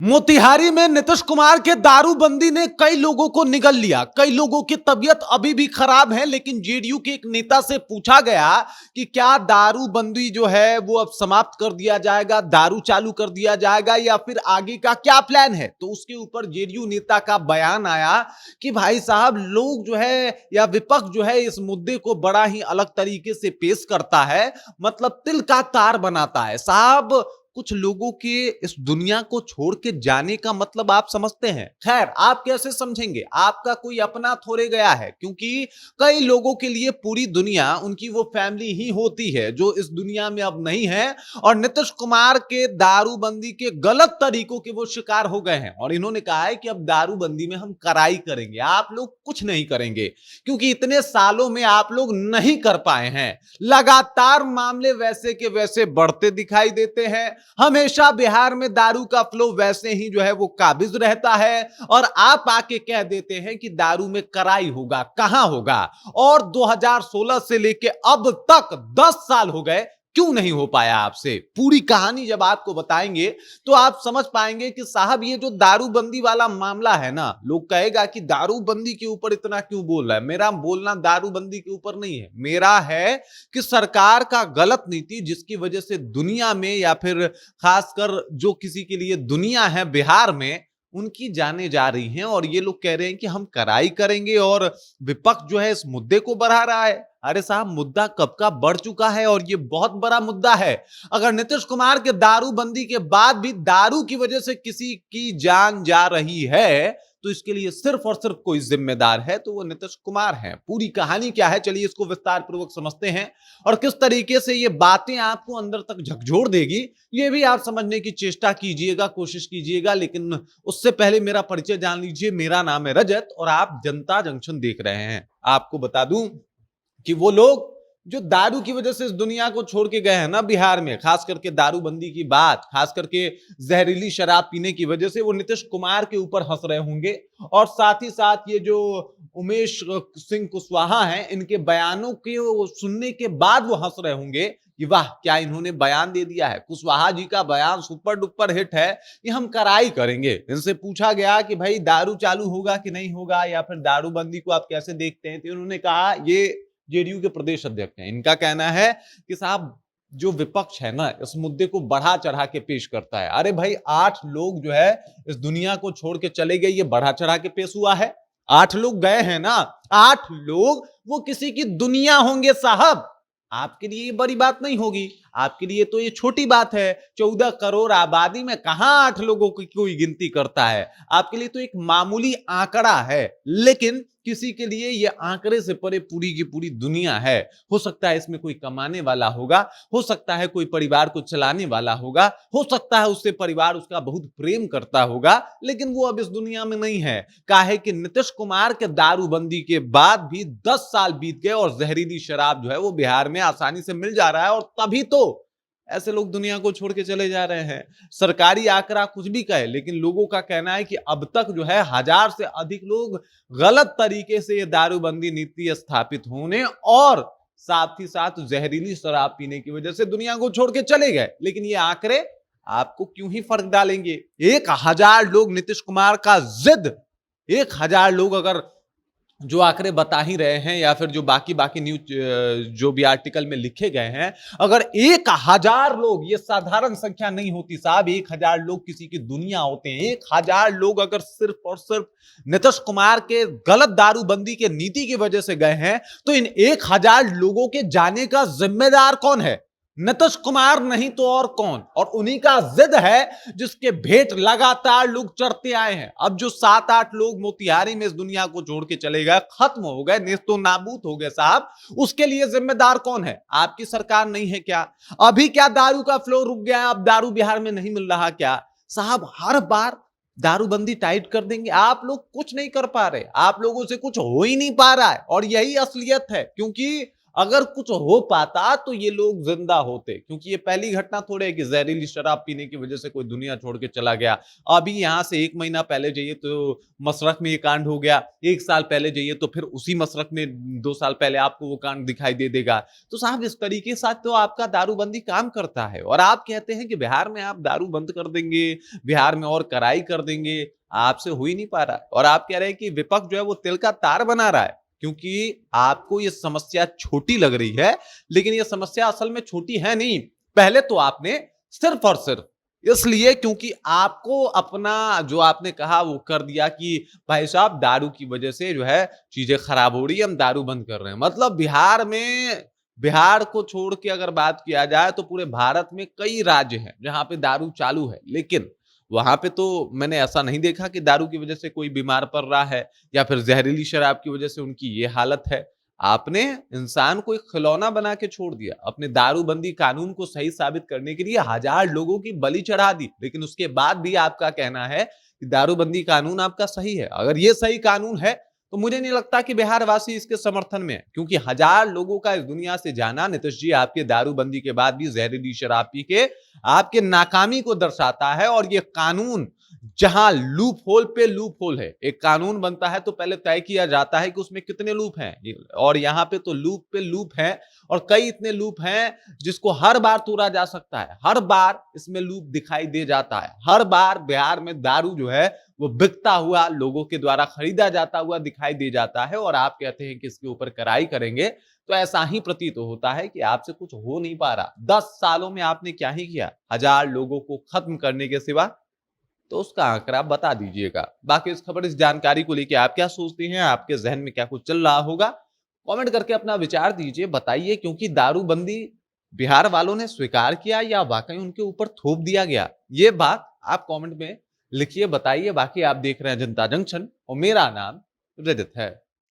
मोतिहारी में नीतीश कुमार के दारूबंदी ने कई लोगों को निगल लिया। कई लोगों की तबीयत अभी भी खराब है, लेकिन जेडीयू के एक नेता से पूछा गया कि क्या दारूबंदी जो है वो अब समाप्त कर दिया जाएगा, दारू चालू कर दिया जाएगा या फिर आगे का क्या प्लान है। तो उसके ऊपर जेडीयू नेता का बयान आया कि भाई साहब, लोग जो है या विपक्ष जो है इस मुद्दे को बड़ा ही अलग तरीके से पेश करता है, मतलब तिल का तार बनाता है। साहब, कुछ लोगों के इस दुनिया को छोड़ के जाने का मतलब आप समझते हैं। खैर, आप कैसे समझेंगे, आपका कोई अपना थोड़े गया है, क्योंकि कई लोगों के लिए पूरी दुनिया उनकी वो फैमिली ही होती है जो इस दुनिया में अब नहीं है। और नीतीश कुमार के दारूबंदी के गलत तरीकों के वो शिकार हो गए हैं और इन्होंने कहा है कि अब दारूबंदी में हम कड़ाई करेंगे, आप लोग कुछ नहीं करेंगे, क्योंकि इतने सालों में आप लोग नहीं कर पाए हैं। लगातार मामले वैसे के वैसे बढ़ते दिखाई देते हैं। हमेशा बिहार में दारू का फ्लो वैसे ही जो है वो काबिज रहता है और आप आके कह देते हैं कि दारू में कड़ाई होगा। कहां होगा? और 2016 से लेके अब तक 10 साल हो गए, क्यों नहीं हो पाया? आपसे पूरी कहानी जब आपको बताएंगे तो आप समझ पाएंगे कि साहब, ये जो दारूबंदी वाला मामला है ना, लोग कहेगा कि दारूबंदी के ऊपर इतना क्यों बोल रहा है। मेरा बोलना दारूबंदी के ऊपर नहीं है, मेरा है कि सरकार का गलत नीति, जिसकी वजह से दुनिया में या फिर खासकर जो किसी के लिए दुनिया है बिहार में, उनकी जाने जा रही हैं। और ये लोग कह रहे हैं कि हम कड़ाई करेंगे और विपक्ष जो है इस मुद्दे को बढ़ा रहा है। अरे साहब, मुद्दा कब का बढ़ चुका है और ये बहुत बड़ा मुद्दा है। अगर नीतीश कुमार के दारूबंदी के बाद भी दारू की वजह से किसी की जान जा रही है तो इसके लिए सिर्फ और सिर्फ कोई जिम्मेदार है तो वो नीतीश कुमार हैं। पूरी कहानी क्या है, चलिए इसको विस्तार पूर्वक समझते हैं और किस तरीके से ये बातें आपको अंदर तक झकझोर देगी, ये भी आप समझने की चेष्टा कीजिएगा, कोशिश कीजिएगा। लेकिन उससे पहले मेरा परिचय जान लीजिए। मेरा नाम है रजत और आप जनता जंक्शन देख रहे हैं। आपको बता दूं कि वो लोग जो दारू की वजह से इस दुनिया को छोड़ के गए हैं ना बिहार में, खास करके दारूबंदी की बात, खास करके जहरीली शराब पीने की वजह से, वो नीतीश कुमार के ऊपर हंस रहे होंगे। और साथ ही साथ ये जो उमेश सिंह कुशवाहा हैं, इनके बयानों के सुनने के बाद वो हंस रहे होंगे कि वाह, क्या इन्होंने बयान दे दिया है। कुशवाहा जी का बयान सुपर डुपर हिट है कि हम कड़ाई करेंगे। इनसे पूछा गया कि भाई दारू चालू होगा कि नहीं होगा या फिर दारूबंदी को आप कैसे देखते हैं, तो उन्होंने कहा, ये जेडीयू के प्रदेश अध्यक्ष हैं, इनका कहना है कि साहब, जो विपक्ष है ना इस मुद्दे को बढ़ा चढ़ा के पेश करता है। अरे भाई, 8 लोग जो है इस दुनिया को छोड़ के चले गए, ये बढ़ा चढ़ा के पेश हुआ है? 8 लोग गए हैं ना, 8 लोग वो किसी की दुनिया होंगे साहब। आपके लिए ये बड़ी बात नहीं होगी, आपके लिए तो ये छोटी बात है। 14 करोड़ आबादी में कहां 8 लोगों की कोई गिनती करता है। आपके लिए तो एक मामूली आंकड़ा है, लेकिन किसी के लिए ये आंकड़े से परे पूरी की पूरी दुनिया है। हो सकता है इसमें कोई कमाने वाला होगा, हो सकता है कोई परिवार को चलाने वाला होगा, हो सकता है उससे परिवार उसका बहुत प्रेम करता होगा, लेकिन वो अब इस दुनिया में नहीं है। काहे कि नीतीश कुमार के दारूबंदी के बाद भी 10 साल बीत गए और जहरीली शराब जो है वो बिहार में आसानी से मिल जा रहा है। और तभी तो ऐसे लोग दुनिया को छोड़ के चले जा रहे हैं। सरकारी आंकड़ा कुछ भी कहे, लेकिन लोगों का कहना है कि अब तक जो है 1000 से अधिक लोग गलत तरीके से ये दारूबंदी नीति स्थापित होने और साथ ही साथ जहरीली शराब पीने की वजह से दुनिया को छोड़ के चले गए। लेकिन ये आंकड़े आपको क्यों ही फर्क डालेंगे? 1000 लोग नीतीश कुमार का जिद, 1000 लोग अगर जो आंकड़े बता ही रहे हैं या फिर जो बाकी बाकी न्यूज जो भी आर्टिकल में लिखे गए हैं, अगर 1000 लोग, ये साधारण संख्या नहीं होती साहब, 1000 लोग किसी की दुनिया होते हैं। 1000 लोग अगर सिर्फ और सिर्फ नीतीश कुमार के गलत दारूबंदी के नीति की वजह से गए हैं, तो इन 1000 लोगों के जाने का जिम्मेदार कौन है? नीतीश कुमार नहीं तो और कौन? और उन्हीं का जिद है जिसके भेंट लगातार लोग चढ़ते आए हैं। अब जो 7-8 लोग मोतिहारी में इस दुनिया को छोड़ के चले गए, खत्म हो गए, नेस्तो नाबूद हो गए साहब, उसके लिए जिम्मेदार कौन है? आपकी सरकार नहीं है क्या? अभी क्या दारू का फ्लो रुक गया, अब दारू बिहार में नहीं मिल रहा क्या? साहब, हर बार दारूबंदी टाइट कर देंगे, आप लोग कुछ नहीं कर पा रहे, आप लोगों से कुछ हो ही नहीं पा रहा है। और यही असलियत है, क्योंकि अगर कुछ हो पाता तो ये लोग जिंदा होते, क्योंकि ये पहली घटना थोड़े है कि जहरीली शराब पीने की वजह से कोई दुनिया छोड़ के चला गया। अभी यहाँ से 1 महीना पहले जाइए तो मसरख में ये कांड हो गया, 1 साल पहले जाइए तो फिर उसी मसरख में 2 साल पहले आपको वो कांड दिखाई दे देगा। तो साहब इस तरीके से तो आपका दारूबंदी काम करता है और आप कहते हैं कि बिहार में आप दारू बंद कर देंगे, बिहार में और कड़ाई कर देंगे, आपसे हो ही नहीं पा रहा। और आप कह रहे हैं कि विपक्ष जो है वो तिल का तार बना रहा है, क्योंकि आपको ये समस्या छोटी लग रही है, लेकिन ये समस्या असल में छोटी है नहीं। पहले तो आपने सिर्फ और सिर्फ इसलिए क्योंकि आपको अपना जो आपने कहा वो कर दिया कि भाई साहब दारू की वजह से जो है चीजें खराब हो रही है, हम दारू बंद कर रहे हैं। मतलब बिहार में, बिहार को छोड़ के अगर बात किया जाए तो पूरे भारत में कई राज्य हैं जहां पे दारू चालू है, लेकिन वहां पे तो मैंने ऐसा नहीं देखा कि दारू की वजह से कोई बीमार पड़ रहा है या फिर जहरीली शराब की वजह से उनकी ये हालत है। आपने इंसान को एक खिलौना बना के छोड़ दिया। अपने दारूबंदी कानून को सही साबित करने के लिए हजार लोगों की बलि चढ़ा दी, लेकिन उसके बाद भी आपका कहना है कि दारूबंदी कानून आपका सही है। अगर ये सही कानून है तो मुझे नहीं लगता कि बिहार वासी इसके समर्थन में है, क्योंकि हजार लोगों का इस दुनिया से जाना नीतीश जी आपके दारूबंदी के बाद भी जहरीली शराब पी के आपके नाकामी को दर्शाता है। और ये कानून जहां लूप होल पे लूप होल है, एक कानून बनता है तो पहले तय किया जाता है कि उसमें कितने लूप हैं, और यहां पे तो लूप पे लूप है और कई इतने लूप हैं जिसको हर बार तोड़ा जा सकता है। हर बार इसमें लूप दिखाई दे जाता है, हर बार बिहार में दारू जो है वो बिकता हुआ, लोगों के द्वारा खरीदा जाता हुआ दिखाई दे जाता है। और आप कहते हैं कि इसके ऊपर कड़ाई करेंगे, तो ऐसा ही प्रतीत होता है कि आपसे कुछ हो नहीं पा रहा। 10 सालों में आपने क्या ही किया हजार लोगों को खत्म करने के सिवा? तो उसका आंकड़ा बता दीजिएगा। बाकी इस खबर, इस जानकारी को लेके आप क्या सोचते हैं, आपके जहन में क्या कुछ चल रहा होगा, कमेंट करके अपना विचार दीजिए, बताइए। क्योंकि दारूबंदी बिहार वालों ने स्वीकार किया या वाकई उनके ऊपर थोप दिया गया, ये बात आप कमेंट में लिखिए, बताइए। बाकी आप देख रहे हैं जनता जंक्शन और मेरा नाम रजत है।